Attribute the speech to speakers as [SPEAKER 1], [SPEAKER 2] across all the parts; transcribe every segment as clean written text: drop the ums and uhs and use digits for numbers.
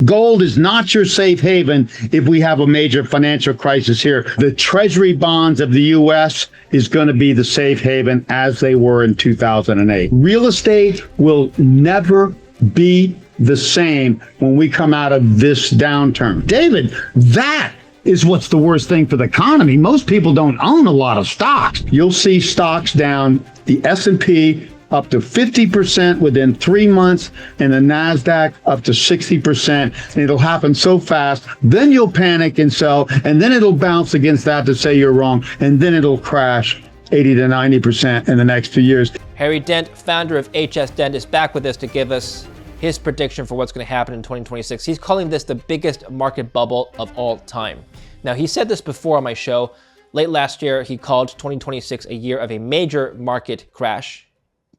[SPEAKER 1] gold is not your safe haven if we have a major financial crisis here. The Treasury bonds of the U.S. is going to be the safe haven as they were in 2008. Real estate will never be the same when we come out of this downturn. David, that is what's the worst thing for the economy. Most people don't own a lot of stocks. You'll see stocks down, the S&P up to 50% within 3 months, and the NASDAQ up to 60%. And it'll happen so fast. Then you'll panic and sell, and then it'll bounce against that to say you're wrong, and then it'll crash 80 to 90% in the next few years.
[SPEAKER 2] Harry Dent, founder of HS Dent, is back with us to give us his prediction for what's going to happen in 2026. He's calling this the biggest market bubble of all time. Now, he said this before on my show. Late last year, he called 2026 a year of a major market crash.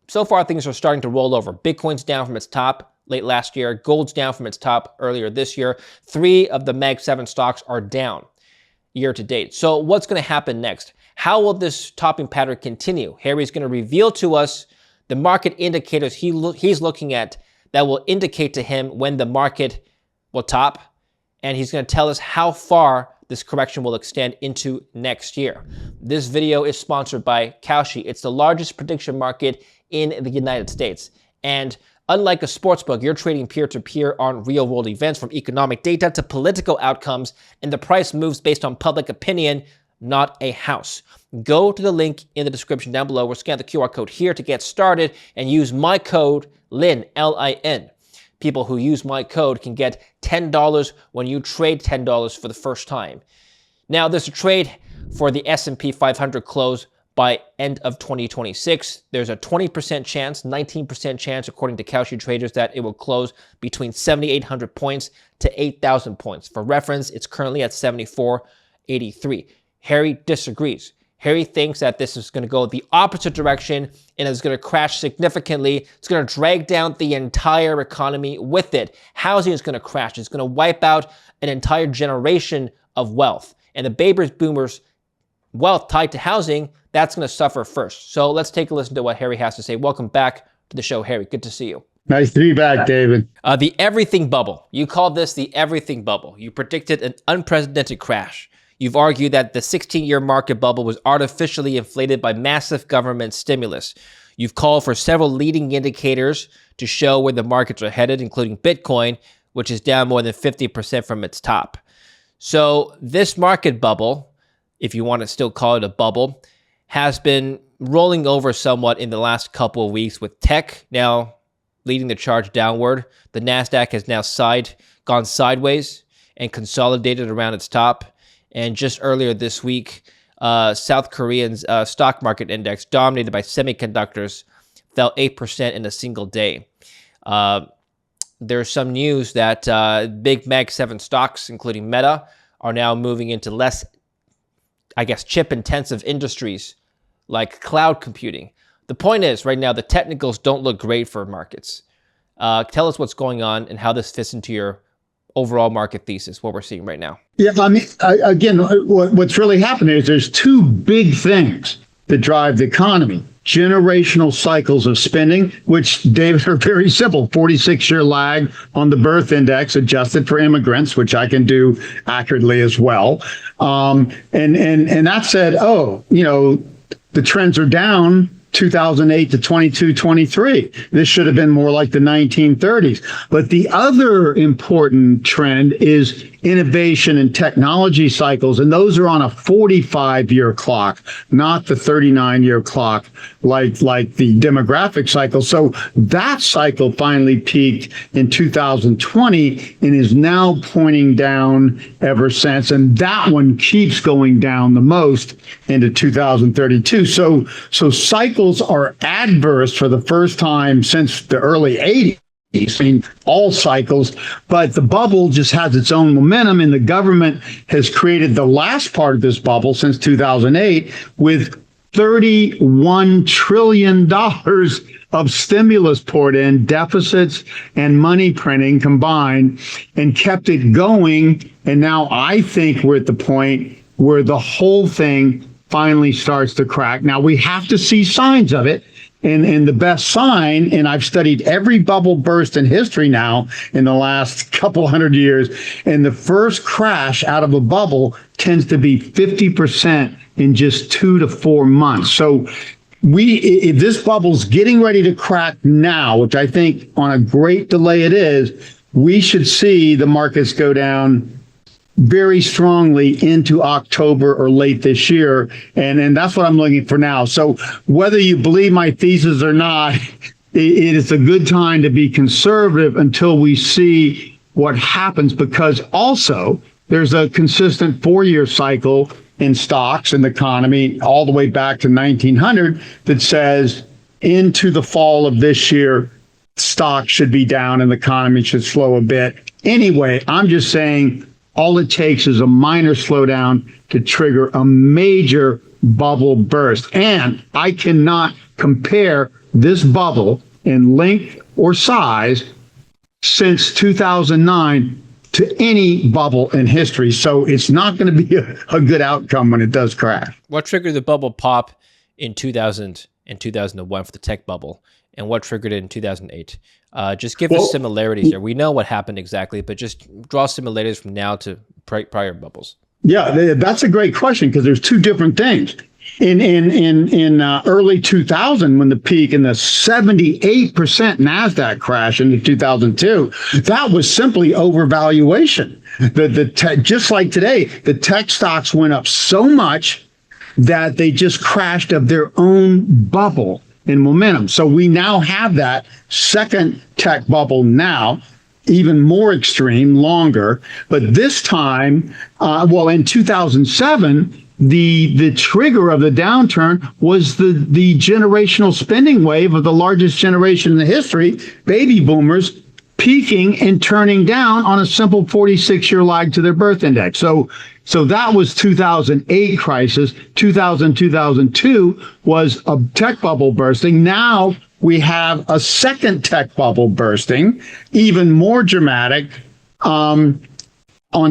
[SPEAKER 2] So far, things are starting to roll over. Bitcoin's down from its top late last year. Gold's down from its top earlier this year. 3 of the Mag 7 stocks are down year to date. So what's going to happen next? How will this topping pattern continue? Harry's going to reveal to us the market indicators he's looking at that will indicate to him when the market will top. And he's going to tell us how far this correction will extend into next year. This video is sponsored by Kalshi. It's the largest prediction market in the United States. And unlike a sportsbook, you're trading peer-to-peer on real-world events, from economic data to political outcomes, and the price moves based on public opinion, not a house. Go to the link in the description down below or scan the QR code here to get started and use my code LIN, L-I-N. People who use my code can get $10 when you trade $10 for the first time. Now, there's a trade for the S&P 500 close by end of 2026. There's a 20% chance, 19% chance, according to Kalshi traders, that it will close between 7,800 points to 8,000 points. For reference, it's currently at 7,483. Harry disagrees. Harry thinks that this is going to go the opposite direction and is going to crash significantly. It's going to drag down the entire economy with it. Housing is going to crash. It's going to wipe out an entire generation of wealth. And the baby boomers' wealth tied to housing, that's going to suffer first. So let's take a listen to what Harry has to say. Welcome back to the show, Harry. Good to see you.
[SPEAKER 1] Nice to be back, David.
[SPEAKER 2] The everything bubble. You called this the everything bubble. You predicted an unprecedented crash. You've argued that the 16-year market bubble was artificially inflated by massive government stimulus. You've called for several leading indicators to show where the markets are headed, including Bitcoin, which is down more than 50% from its top. So this market bubble, if you want to still call it a bubble, has been rolling over somewhat in the last couple of weeks, with tech now leading the charge downward. The NASDAQ has now gone sideways and consolidated around its top. And just earlier this week, South Korean's stock market index, dominated by semiconductors, fell 8% in a single day. There's some news that big Mag 7 stocks, including Meta, are now moving into less, chip-intensive industries like cloud computing. The point is, right now, the technicals don't look great for markets. Tell us what's going on and how this fits into your overall market thesis, what we're seeing right now.
[SPEAKER 1] Yeah, again, what's really happening is there's 2 big things that drive the economy. Generational cycles of spending, which, David, are very simple. 46-year lag on the birth index adjusted for immigrants, which I can do accurately as well. And that said, the trends are down 2008 to 22, 23. This should have been more like the 1930s. But the other important trend is innovation and technology cycles, and those are on a 45-year clock, not the 39-year clock like the demographic cycle. So that cycle finally peaked in 2020 and is now pointing down ever since, and that one keeps going down the most into 2032. So cycles are adverse for the first time since the early 80s. All cycles, but the bubble just has its own momentum, and the government has created the last part of this bubble since 2008 with $31 trillion of stimulus poured in, deficits and money printing combined, and kept it going. And now I think we're at the point where the whole thing finally starts to crack. Now we have to see signs of it. And the best sign, and I've studied every bubble burst in history now in the last couple hundred years, and the first crash out of a bubble tends to be 50% in just 2 to 4 months. So if this bubble's getting ready to crack now, which I think on a great delay it is, we should see the markets go down very strongly into October or late this year. And that's what I'm looking for now. So whether you believe my thesis or not, it is a good time to be conservative until we see what happens, because also there's a consistent 4-year cycle in stocks and the economy all the way back to 1900 that says into the fall of this year, stocks should be down and the economy should slow a bit. Anyway, I'm just saying all it takes is a minor slowdown to trigger a major bubble burst. And I cannot compare this bubble in length or size since 2009 to any bubble in history. So it's not going to be a good outcome when it does crash.
[SPEAKER 2] What triggered the bubble pop in 2000 and 2001 for the tech bubble? And what triggered it in 2008? Just give us similarities here. We know what happened exactly, but just draw similarities from now to prior bubbles.
[SPEAKER 1] Yeah, that's a great question, because there's two different things. In early 2000, when the peak in the 78% NASDAQ crash into 2002, that was simply overvaluation. Just like today, the tech stocks went up so much that they just crashed of their own bubble in momentum. So we now have that second tech bubble now, even more extreme, longer. But this time, in 2007, the trigger of the downturn was the generational spending wave of the largest generation in the history, baby boomers, peaking and turning down on a simple 46-year lag to their birth index. So that was 2008 crisis. 2002 was a tech bubble bursting. Now we have a second tech bubble bursting, even more dramatic, on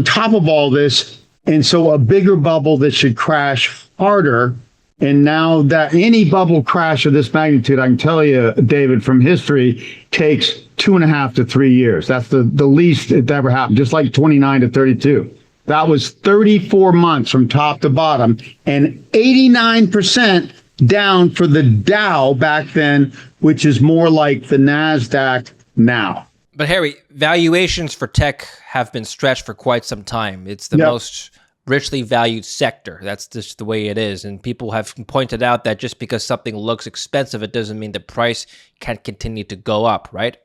[SPEAKER 1] top of all this. And so a bigger bubble that should crash harder. And now that any bubble crash of this magnitude, I can tell you, David, from history, takes 2.5 to 3 years. That's the least it ever happened, just like 29 to 32. That was 34 months from top to bottom, and 89% down for the Dow back then, which is more like the NASDAQ now.
[SPEAKER 2] But Harry, valuations for tech have been stretched for quite some time. It's the most richly valued sector. That's just the way it is. And people have pointed out that just because something looks expensive, it doesn't mean the price can't continue to go up, right?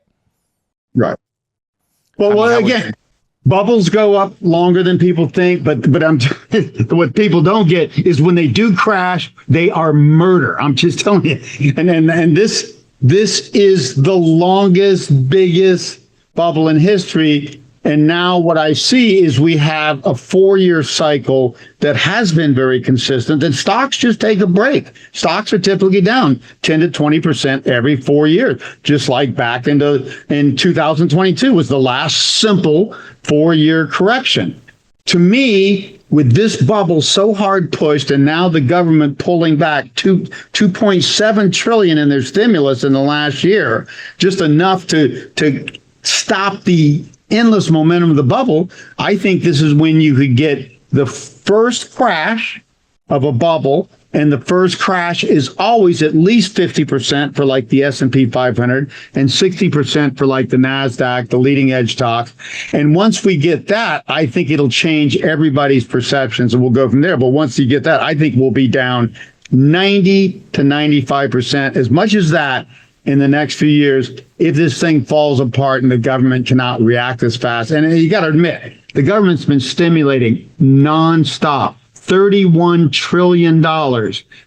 [SPEAKER 1] Right. Well, again, bubbles go up longer than people think, but what people don't get is when they do crash, they are murder. I'm just telling you. And this is the longest, biggest bubble in history. And now what I see is we have a 4-year cycle that has been very consistent, and stocks just take a break. Stocks are typically down 10 to 20% every 4 years, just like back in 2022 was the last simple 4-year correction. To me, with this bubble so hard pushed, and now the government pulling back 2.7 trillion in their stimulus in the last year, just enough to stop the endless momentum of the bubble, I think this is when you could get the first crash of a bubble, and the first crash is always at least 50% for like the S&P 500 and 60% for like the NASDAQ, the leading edge stocks. And once we get that, I think it'll change everybody's perceptions, and we'll go from there. But once you get that, I think we'll be down 90 to 95%, as much as that, in the next few years, if this thing falls apart and the government cannot react as fast. And you got to admit, the government's been stimulating nonstop. $31 trillion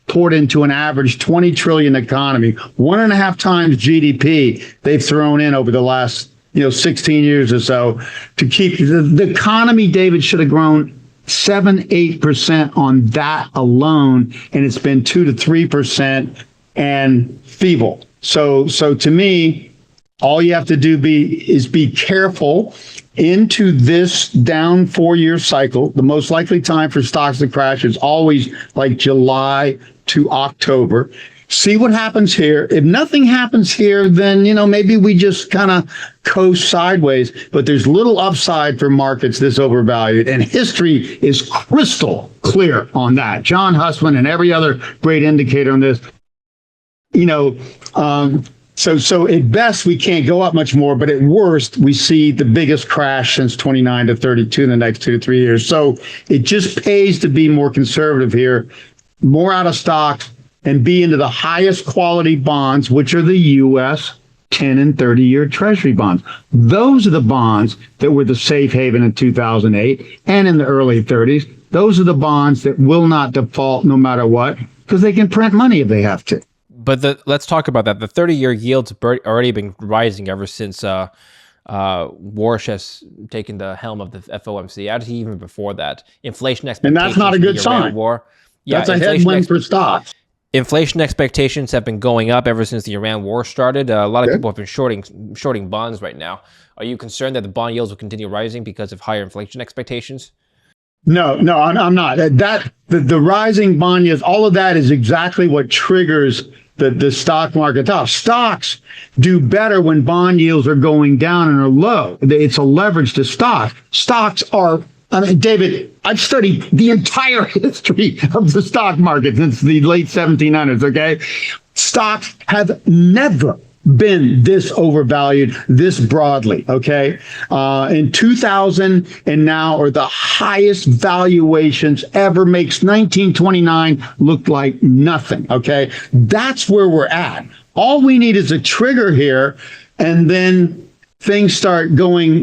[SPEAKER 1] poured into an average 20 trillion economy, 1.5 times GDP they've thrown in over the last 16 years or so to keep the economy. David, should have grown 7-8% on that alone, and it's been 2 to 3% and feeble. So to me, all you have to do is be careful into this down 4-year cycle. The most likely time for stocks to crash is always like July to October. see what happens here. If nothing happens here, then, maybe we just kind of coast sideways, but there's little upside for markets this overvalued, and history is crystal clear on that. John Hussman and every other great indicator on this, so at best we can't go up much more, but at worst we see the biggest crash since 29 to 32 in the next 2 to 3 years. So it just pays to be more conservative here, more out of stocks, and be into the highest quality bonds, which are the U.S. 10 and 30-year Treasury bonds. Those are the bonds that were the safe haven in 2008 and in the early 30s. Those are the bonds that will not default no matter what, because they can print money if they have to.
[SPEAKER 2] But let's talk about that. The 30-year yields have already been rising ever since Warsh has taken the helm of the FOMC. Actually, even before that, inflation expectations.
[SPEAKER 1] And that's not a good sign. That's a headwind for stocks.
[SPEAKER 2] Inflation expectations have been going up ever since the Iran war started. A lot of people have been shorting bonds right now. Are you concerned that the bond yields will continue rising because of higher inflation expectations?
[SPEAKER 1] No, I'm not. The rising bond yields, all of that is exactly what triggers the stock market top. Stocks do better when bond yields are going down and are low. It's a leverage to stock. Stocks are, David, I've studied the entire history of the stock market since the late 1700s, okay? Stocks have never been this overvalued this broadly, okay? In 2000 and now are the highest valuations ever. Makes 1929 look like nothing, okay? That's where we're at. All we need is a trigger here, and then things start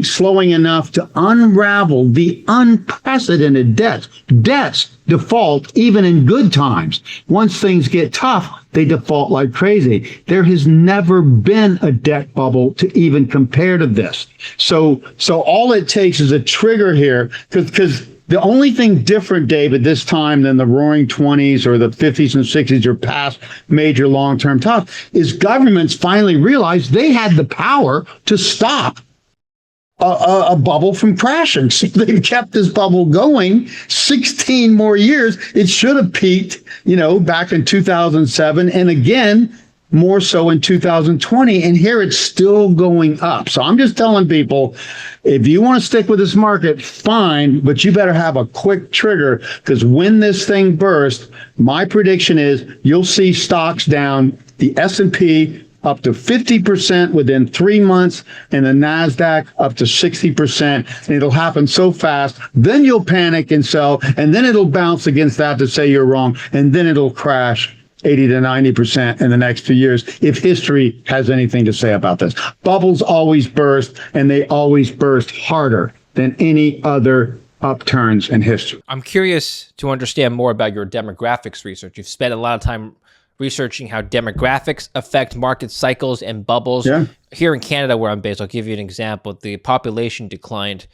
[SPEAKER 1] slowing enough to unravel the unprecedented debts. Debts default even in good times. Once things get tough, they default like crazy. There has never been a debt bubble to even compare to this. So all it takes is a trigger here, because the only thing different, David, this time than the roaring 20s or the 50s and 60s or past major long-term tops, is governments finally realized they had the power to stop a bubble from crashing. So they've kept this bubble going 16 more years. It should have peaked, back in 2007, and again, more so in 2020, and here it's still going up. So I'm just telling people, if you want to stick with this market, fine, but you better have a quick trigger, because when this thing bursts, my prediction is you'll see stocks down, the S&P up to 50% within 3 months, and the NASDAQ up to 60%. And it'll happen so fast, then you'll panic and sell, and then it'll bounce against that to say you're wrong, and then it'll crash 80 to 90% in the next few years, if history has anything to say about this. Bubbles always burst, and they always burst harder than any other upturns in history.
[SPEAKER 2] I'm curious to understand more about your demographics research. You've spent a lot of time researching how demographics affect market cycles and bubbles.
[SPEAKER 1] Yeah.
[SPEAKER 2] Here in Canada, where I'm based, I'll give you an example. The population declined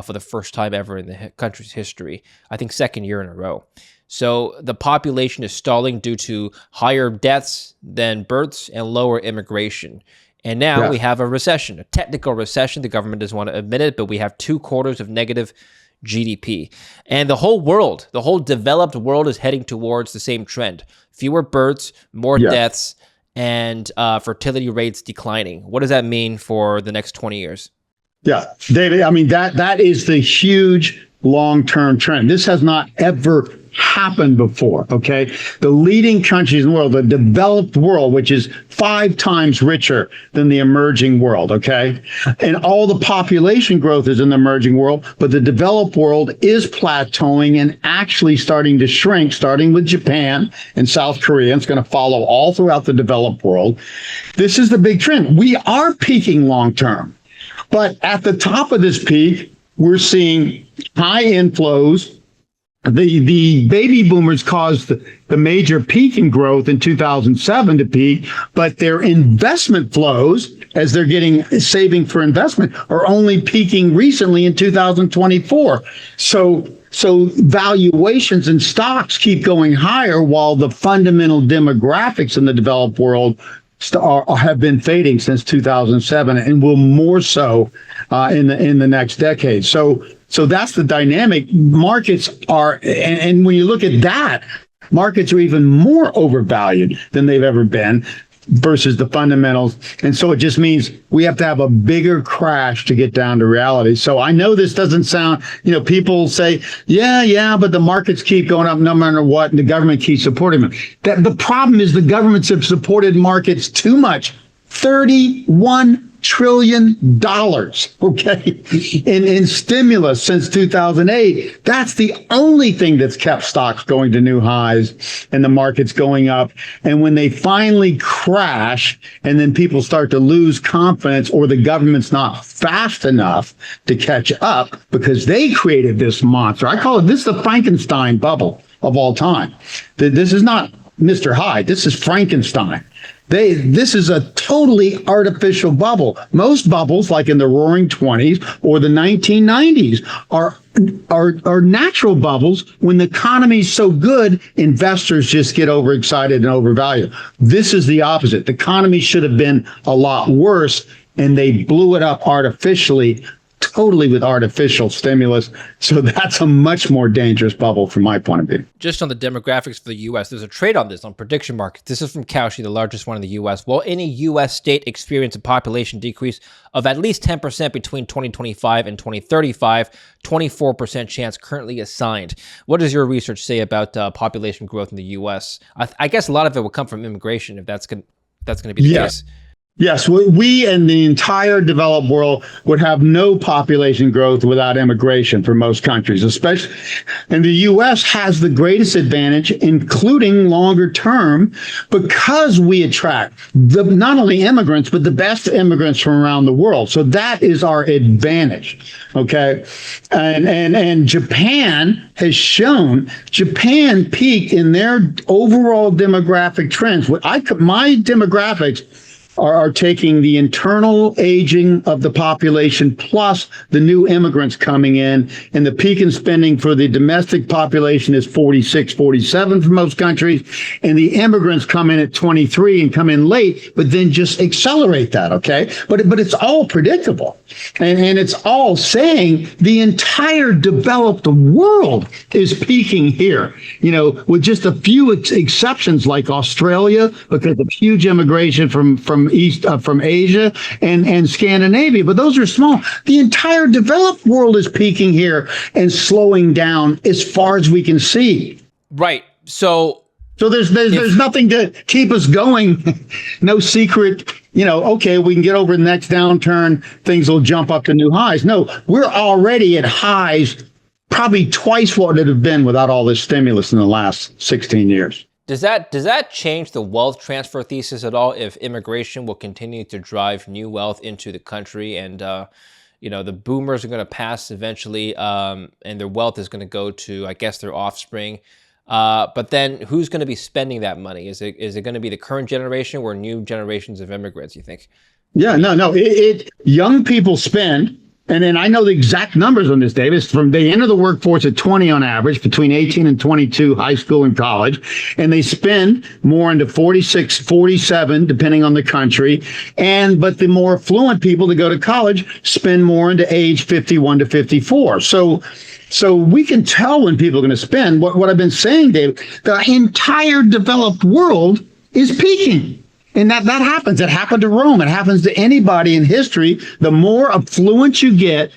[SPEAKER 2] for the first time ever in the country's history, I think second year in a row. So the population is stalling due to higher deaths than births and lower immigration. And now we have a recession, a technical recession. The government doesn't want to admit it, but we have 2 quarters of negative GDP. And the whole world, the whole developed world, is heading towards the same trend. Fewer births, more deaths, and fertility rates declining. What does that mean for the next 20 years?
[SPEAKER 1] Yeah, David, that is the huge long-term trend. This has not ever happened before, okay? The leading countries in the world, the developed world, which is 5 times richer than the emerging world, okay? And all the population growth is in the emerging world, but the developed world is plateauing and actually starting to shrink, starting with Japan and South Korea. It's going to follow all throughout the developed world. This is the big trend. We are peaking long-term, but at the top of this peak, we're seeing high inflows. The baby boomers caused the major peak in growth in 2007 to peak, but their investment flows, as they're getting saving for investment, are only peaking recently in 2024. So valuations in stocks keep going higher, while the fundamental demographics in the developed world have been fading since 2007, and will more so in the next decade. So that's the dynamic. Markets are, and when you look at that, Markets are even more overvalued than they've ever been versus the fundamentals. And so it just means we have to have a bigger crash to get down to reality. So I know this doesn't sound, people say, yeah, but the markets keep going up no matter what, and the government keeps supporting them. The problem is the governments have supported markets too much. $31 trillion, okay, in stimulus since 2008. That's the only thing that's kept stocks going to new highs and the markets going up. And when they finally crash and then people start to lose confidence, or the government's not fast enough to catch up because they created this monster. I call it, this the Frankenstein bubble of all time. This is not Mr. Hyde. This is Frankenstein. This is a totally artificial bubble. Most bubbles, like in the Roaring '20s or the 1990s, are natural bubbles. When the economy's so good, investors just get overexcited and overvalue. This is the opposite. The economy should have been a lot worse, and they blew it up artificially, totally with artificial stimulus. So that's a much more dangerous bubble from my point of view.
[SPEAKER 2] Just on the demographics for the U.S., there's a trade on this on prediction markets. This is from Cauchy, the largest one in the U.S. Will any U.S. state experience a population decrease of at least 10% between 2025 and 2035? 24% chance currently assigned. What does your research say about population growth in the U.S.? I guess a lot of it will come from immigration, if that's going to be the case.
[SPEAKER 1] Yes, we and the entire developed world would have no population growth without immigration for most countries, especially. And the U.S. has the greatest advantage, including longer term, because we attract not only immigrants, but the best immigrants from around the world. So that is our advantage. Okay. And Japan has shown, Japan peaked in their overall demographic trends. My demographics are taking the internal aging of the population plus the new immigrants coming in, and the peak in spending for the domestic population is 46, 47 for most countries, and the immigrants come in at 23 and come in late, but then just accelerate that, okay? But it's all predictable, and it's all saying the entire developed world is peaking here, with just a few exceptions like Australia because of huge immigration from Asia and Scandinavia, but those are small. The entire developed world is peaking here and slowing down as far as we can see.
[SPEAKER 2] Right. So there's nothing to keep us going. No secret, okay, we can get over the next downturn, things will jump up to new highs. No, we're already at highs probably twice what it would have been without all this stimulus in the last 16 years. Does that change the wealth transfer thesis at all if immigration will continue to drive new wealth into the country and, the boomers are going to pass eventually and their wealth is going to go to, I guess, their offspring? But then who's going to be spending that money? Is it going to be the current generation or new generations of immigrants, you think?
[SPEAKER 1] Yeah, no. Young people spend. And then I know the exact numbers on this, Davis. They enter the workforce at 20 on average, between 18 and 22, high school and college, and they spend more into 46, 47, depending on the country. But the more affluent people that go to college spend more into age 51 to 54. So we can tell when people are going to spend. What I've been saying, Dave, the entire developed world is peaking. And that happens. It happened to Rome. It happens to anybody in history. The more affluent you get,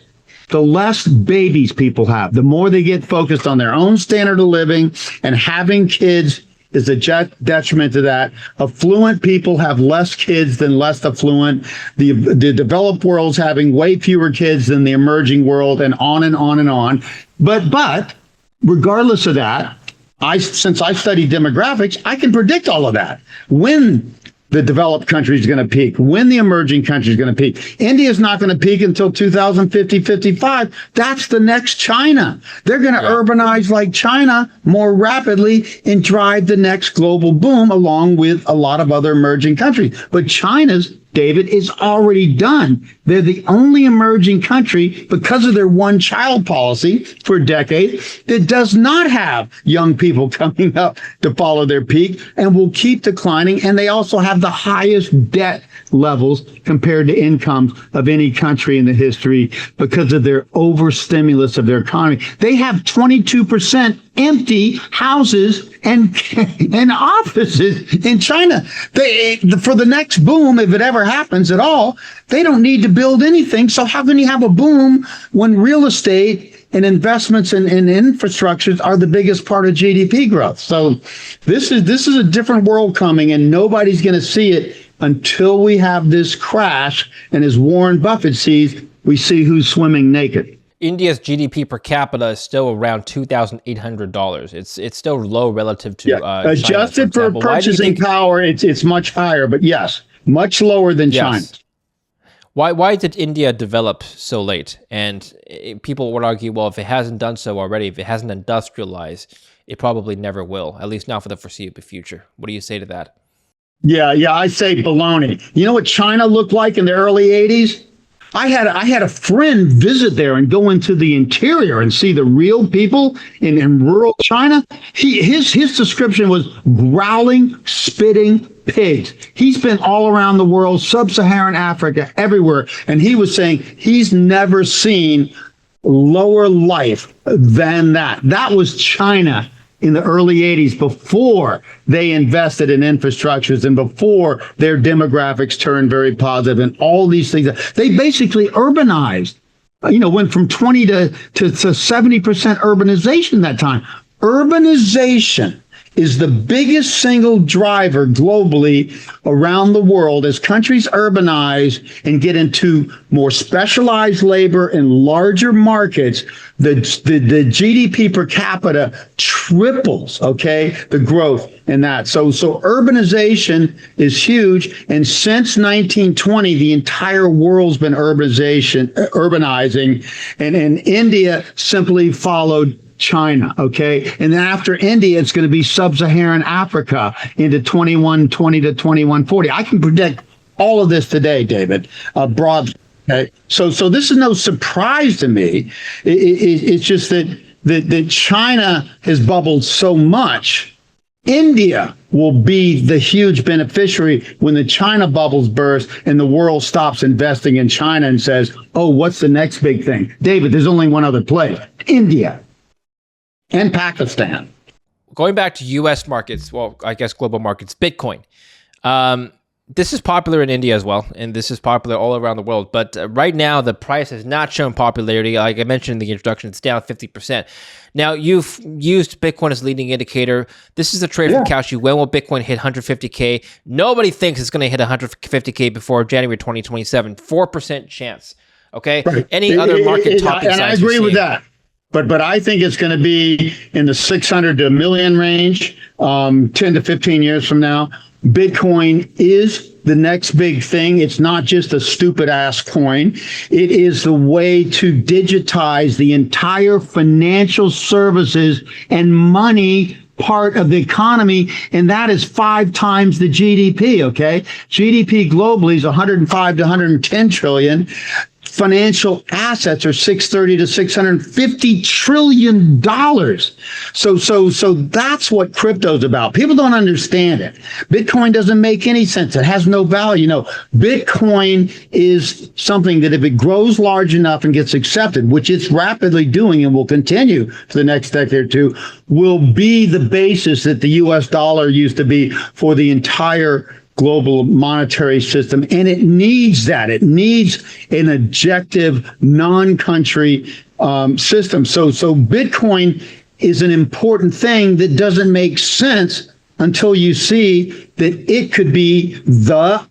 [SPEAKER 1] the less babies people have. The more they get focused on their own standard of living, and having kids is a detriment to that. Affluent people have less kids than less affluent. The developed world's having way fewer kids than the emerging world, and on and on and on. But regardless of that, since I study demographics, I can predict all of that. When the developed country is going to peak, when the emerging country is going to peak. India is not going to peak until 2050, 55. That's the next China. They're going to urbanize like China more rapidly and drive the next global boom along with a lot of other emerging countries. But China's, David, is already done. They're the only emerging country, because of their one-child policy for a decade, that does not have young people coming up to follow their peak and will keep declining. And they also have the highest debt levels compared to incomes of any country in the history because of their overstimulus of their economy. They have 22% empty houses and offices in China. For the next boom, if it ever happens at all, they don't need to build anything. So how can you have a boom when real estate and investments in infrastructures are the biggest part of GDP growth? So this is a different world coming, and nobody's going to see it until we have this crash. And as Warren Buffett sees, we see who's swimming naked.
[SPEAKER 2] India's GDP per capita is still around $2,800. It's still low relative to
[SPEAKER 1] adjusted
[SPEAKER 2] China,
[SPEAKER 1] for purchasing power. It's much higher, but yes, much lower than China.
[SPEAKER 2] Why did India develop so late? And people would argue, well, if it hasn't done so already, if it hasn't industrialized, it probably never will, at least not for the foreseeable future. What do you say to that?
[SPEAKER 1] Yeah, I say baloney. You know what China looked like in the early 80s? I had a friend visit there and go into the interior and see the real people in rural China. His description was growling, spitting pigs. He's been all around the world, sub-Saharan Africa, everywhere, and he was saying he's never seen lower life than that. That was China in the early 80s, before they invested in infrastructures and before their demographics turned very positive and all these things. They basically urbanized, went from 20 to 70% urbanization that time. Urbanization is the biggest single driver globally around the world. As countries urbanize and get into more specialized labor and larger markets, the GDP per capita triples, okay, the growth in that. So urbanization is huge. And since 1920, the entire world's been urbanizing, and India simply followed China, okay? And then after India, it's going to be sub-Saharan Africa into 2120 to 2140. I can predict all of this today, David, broadly. Okay? So this is no surprise to me. It's just that China has bubbled so much. India will be the huge beneficiary when the China bubbles burst and the world stops investing in China and says, oh, what's the next big thing? David, there's only one other place, India. And Pakistan.
[SPEAKER 2] Going back to U.S. markets, well, I guess global markets, Bitcoin. This is popular in India as well, and this is popular all around the world. But right now, the price has not shown popularity. Like I mentioned in the introduction, it's down 50%. Now, you've used Bitcoin as a leading indicator. This is a trade from Kalshi. When will Bitcoin hit 150K? Nobody thinks it's going to hit 150K before January 2027. 4% chance. Okay?
[SPEAKER 1] Right.
[SPEAKER 2] Any other market topping size?
[SPEAKER 1] And I agree with that. But I think it's going to be in the 600 to a million range 10 to 15 years from now. Bitcoin is the next big thing. It's not just a stupid ass coin. It is the way to digitize the entire financial services and money part of the economy, and that is 5 times the GDP, okay? GDP globally is 105 to 110 trillion. Financial assets are 630 to 650 trillion dollars. So that's what crypto's about. People don't understand it. Bitcoin doesn't make any sense. It has no value. Bitcoin is something that if it grows large enough and gets accepted, which it's rapidly doing and will continue for the next decade or two, will be the basis that the US dollar used to be for the entire global monetary system. And it needs that. It needs an objective, non-country system. So Bitcoin is an important thing that doesn't make sense until you see that it could be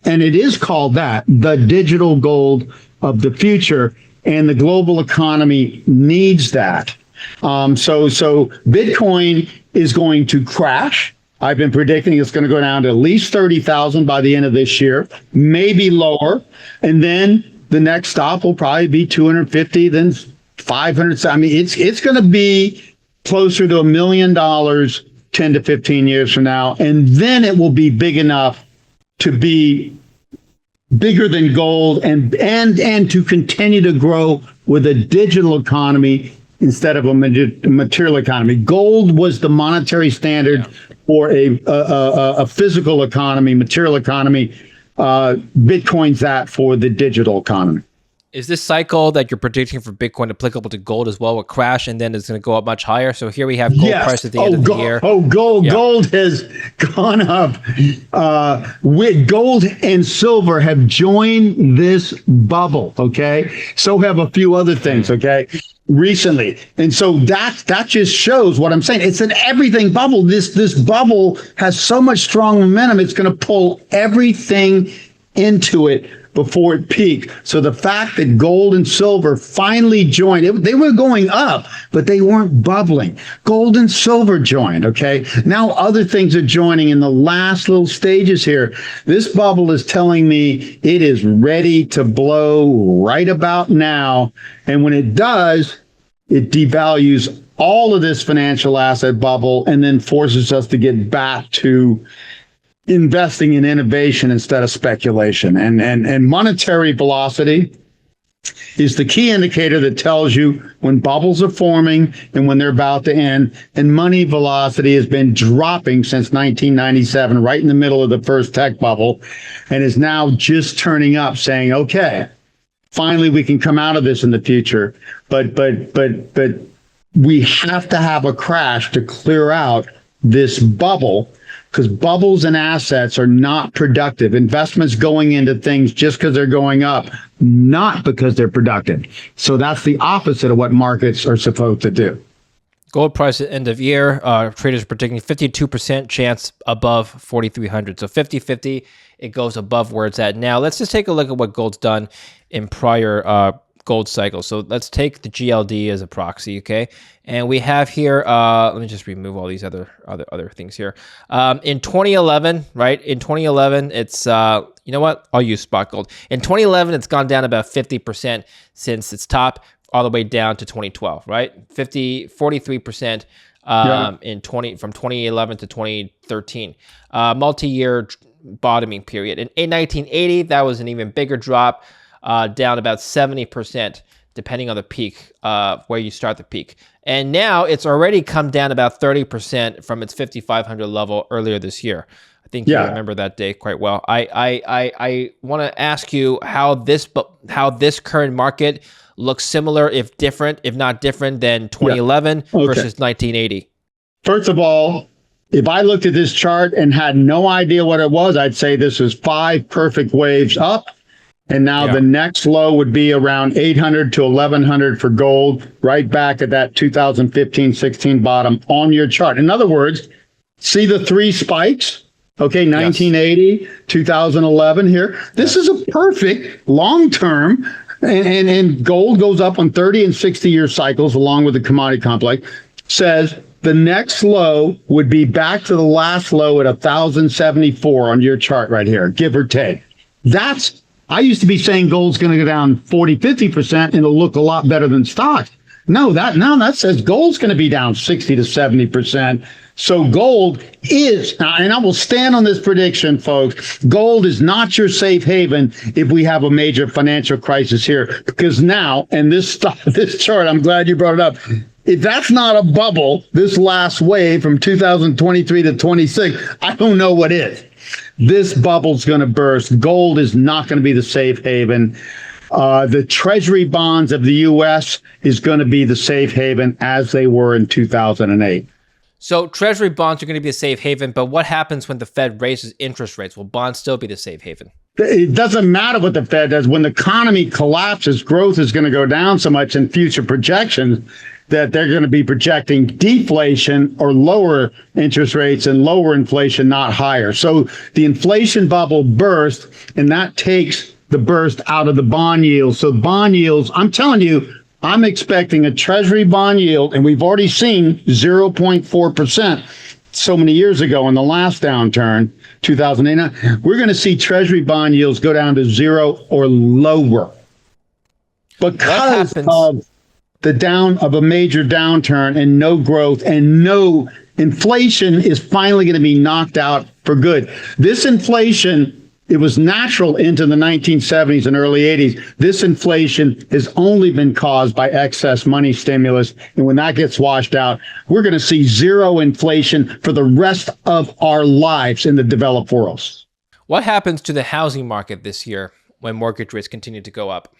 [SPEAKER 1] and it is called that, the digital gold of the future. And the global economy needs that. So Bitcoin is going to crash. I've been predicting it's going to go down to at least 30,000 by the end of this year, maybe lower. And then the next stop will probably be 250, then 500. I mean, it's going to be closer to $1 million 10 to 15 years from now. And then it will be big enough to be bigger than gold and to continue to grow with a digital economy instead of a material economy. Gold was the monetary standard for a physical economy, material economy. Bitcoin's that for the digital economy.
[SPEAKER 2] Is this cycle that you're predicting for Bitcoin applicable to gold as well? A crash and then it's going to go up much higher. So here we have gold price at the end of the year.
[SPEAKER 1] Gold has gone up. Gold and silver have joined this bubble. Okay, so have a few other things. Okay, recently, and so that just shows what I'm saying. It's an everything bubble. This bubble has so much strong momentum. It's going to pull everything into it before it peaked. So the fact that gold and silver finally joined, they were going up, but they weren't bubbling. Gold and silver joined, okay? Now other things are joining in the last little stages here. This bubble is telling me it is ready to blow right about now. And when it does, it devalues all of this financial asset bubble and then forces us to get back to investing in innovation instead of speculation. And monetary velocity is the key indicator that tells you when bubbles are forming and when they're about to end. And money velocity has been dropping since 1997, right in the middle of the first tech bubble, and is now just turning up, saying, okay, finally we can come out of this in the future. But we have to have a crash to clear out this bubble, because bubbles and assets are not productive. Investments going into things just because they're going up, not because they're productive. So that's the opposite of what markets are supposed to do.
[SPEAKER 2] Gold price at end of year, traders are predicting 52% chance above 4,300. So 50-50, it goes above where it's at now. Let's just take a look at what gold's done in prior gold cycles. So let's take the GLD as a proxy, okay? And we have here, let me just remove all these other things here. In 2011, right? In 2011, it's, you know what? I'll use spot gold. In 2011, it's gone down about 50% since its top, all the way down to 2012, right? 43% from 2011 to 2013. Multi-year bottoming period. In 1980, that was an even bigger drop, down about 70%, depending on the peak, where you start the peak. And now it's already come down about 30% from its 5,500 level earlier this year. I think you remember that day quite well. I want to ask you how this current market looks similar, if different, if not different, than 2011 versus 1980.
[SPEAKER 1] First of all, if I looked at this chart and had no idea what it was, I'd say this is 5 perfect waves up. And now the next low would be around 800 to 1100 for gold, right back at that 2015-16 bottom on your chart. In other words, see the 3 spikes? Okay, 1980, 2011 here. This is a perfect long-term, and gold goes up on 30 and 60-year cycles along with the commodity complex, says the next low would be back to the last low at 1,074 on your chart right here, give or take. I used to be saying gold's going to go down 40, 50% and it'll look a lot better than stocks. No, that says gold's going to be down 60 to 70%. So gold is, and I will stand on this prediction, folks, gold is not your safe haven if we have a major financial crisis here. Because now, and this chart, I'm glad you brought it up, if that's not a bubble, this last wave from 2023 to 26, I don't know what is. This bubble's going to burst. Gold is not going to be the safe haven. The Treasury bonds of the U.S. is going to be the safe haven as they were in 2008.
[SPEAKER 2] So Treasury bonds are going to be a safe haven, but what happens when the Fed raises interest rates? Will bonds still be the safe haven?
[SPEAKER 1] It doesn't matter what the Fed does. When the economy collapses, growth is going to go down so much in future projections that they're going to be projecting deflation or lower interest rates and lower inflation, not higher. So the inflation bubble burst, and that takes the burst out of the bond yield. So bond yields, I'm telling you, I'm expecting a Treasury bond yield, and we've already seen 0.4% so many years ago in the last downturn, 2008. We're going to see Treasury bond yields go down to 0 or lower because of a major downturn and no growth and no inflation is finally going to be knocked out for good. This inflation, it was natural into the 1970s and early 80s. This inflation has only been caused by excess money stimulus. And when that gets washed out, we're going to see zero inflation for the rest of our lives in the developed world.
[SPEAKER 2] What happens to the housing market this year when mortgage rates continue to go up?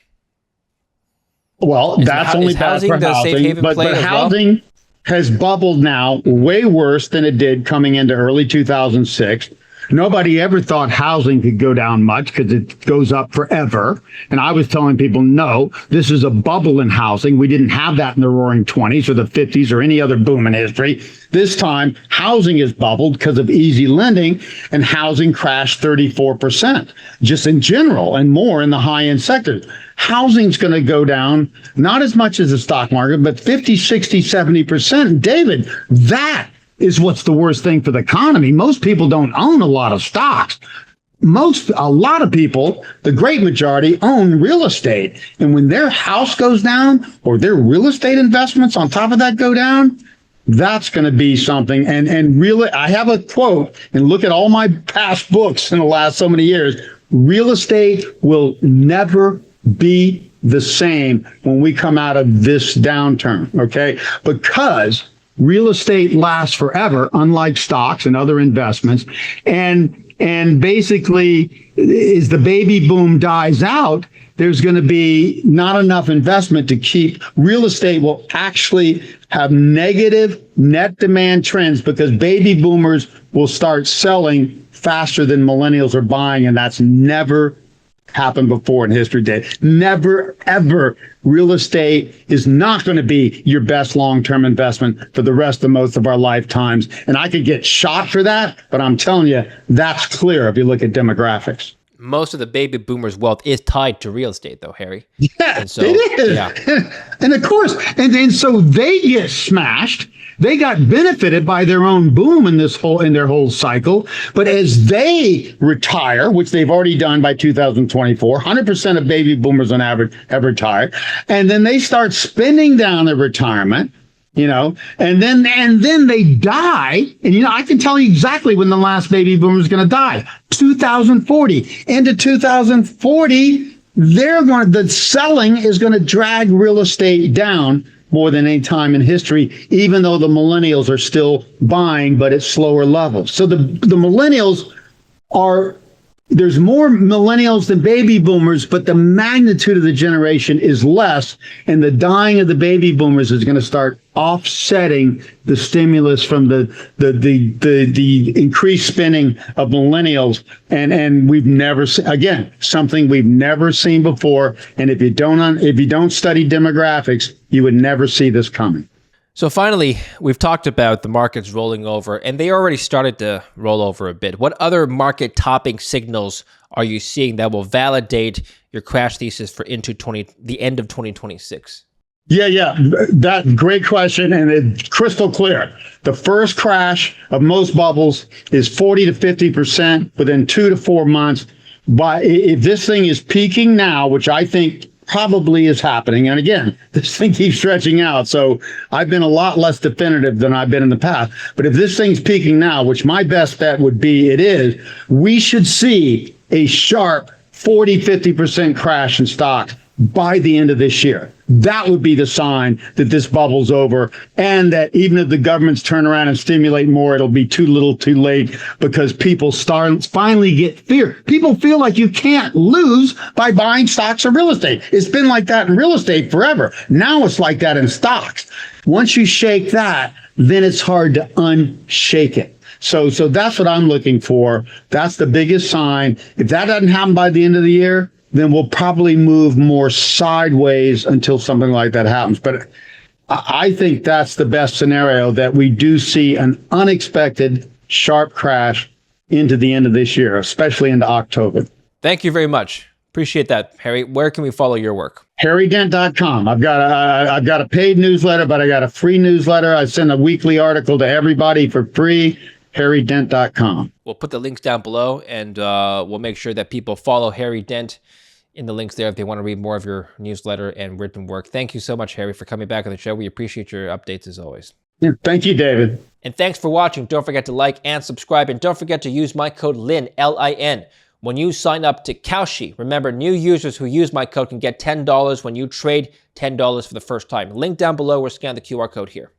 [SPEAKER 1] Well, that's only bad for
[SPEAKER 2] the safe
[SPEAKER 1] housing,
[SPEAKER 2] haven
[SPEAKER 1] but
[SPEAKER 2] play as well?
[SPEAKER 1] housing has bubbled now way worse than it did coming into early 2006. Nobody ever thought housing could go down much because it goes up forever. And I was telling people, no, this is a bubble in housing. We didn't have that in the roaring 20s or the 50s or any other boom in history. This time, housing is bubbled because of easy lending, and housing crashed 34% just in general and more in the high-end sectors. Housing's going to go down, not as much as the stock market, but 50, 60, 70%. David, that is what's the worst thing for the economy. Most people don't own a lot of stocks. A lot of people, the great majority, own real estate. And when their house goes down or their real estate investments on top of that go down, that's going to be something. And really, I have a quote, and look at all my past books in the last so many years. Real estate will never be the same when we come out of this downturn, okay? Because real estate lasts forever, unlike stocks and other investments. And basically, as the baby boom dies out, there's going to be not enough investment to keep. Real estate will actually have negative net demand trends because baby boomers will start selling faster than millennials are buying, and that's never happened before in history. Never, ever. Real estate is not going to be your best long-term investment for the rest of most of our lifetimes. And I could get shot for that, but I'm telling you, that's clear if you look at demographics.
[SPEAKER 2] Most of the baby boomers' wealth is tied to real estate, though, Harry.
[SPEAKER 1] Yeah,
[SPEAKER 2] and so,
[SPEAKER 1] it is.
[SPEAKER 2] Yeah.
[SPEAKER 1] And of course, and so they get smashed. They got benefited by their own boom in their whole cycle. But as they retire, which they've already done by 2024, 100% of baby boomers on average have retired. And then they start spending down their retirement, and then they die. And, I can tell you exactly when the last baby boomer is going to die. 2040. Into 2040, the selling is going to drag real estate down more than any time in history, even though the millennials are still buying, but at slower levels. So the millennials there's more millennials than baby boomers, but the magnitude of the generation is less, and the dying of the baby boomers is going to start offsetting the stimulus from the increased spending of millennials, and we've never something we've never seen before. And if you don't study demographics, you would never see this coming.
[SPEAKER 2] So finally, we've talked about the markets rolling over, and they already started to roll over a bit. What other market topping signals are you seeing that will validate your crash thesis for the end of 2026?
[SPEAKER 1] Yeah. That great question, and it's crystal clear. The first crash of most bubbles is 40 to 50% within 2 to 4 months. But if this thing is peaking now, which I think probably is happening, and again, this thing keeps stretching out, so I've been a lot less definitive than I've been in the past. But if this thing's peaking now, which my best bet would be it is, we should see a sharp 40, 50% crash in stocks by the end of this year. That would be the sign that this bubble's over, and that even if the governments turn around and stimulate more, it'll be too little too late, because people finally get fear. People feel like you can't lose by buying stocks or real estate. It's been like that in real estate forever. Now it's like that in stocks. Once you shake that, then it's hard to unshake it. So that's what I'm looking for. That's the biggest sign. If that doesn't happen by the end of the year, then we'll probably move more sideways until something like that happens. But I think that's the best scenario, that we do see an unexpected sharp crash into the end of this year, especially into October.
[SPEAKER 2] Thank you very much. Appreciate that, Harry. Where can we follow your work?
[SPEAKER 1] HarryDent.com. I've got a paid newsletter, but I got a free newsletter. I send a weekly article to everybody for free. HarryDent.com.
[SPEAKER 2] We'll put the links down below, and we'll make sure that people follow Harry Dent in the links there if they want to read more of your newsletter and written work. Thank you so much, Harry, for coming back on the show. We appreciate your updates as always.
[SPEAKER 1] Yeah, thank you, David.
[SPEAKER 2] And thanks for watching. Don't forget to like and subscribe, and don't forget to use my code LIN, L-I-N, when you sign up to Kalshi. Remember, new users who use my code can get $10 when you trade $10 for the first time. Link down below or scan the QR code here.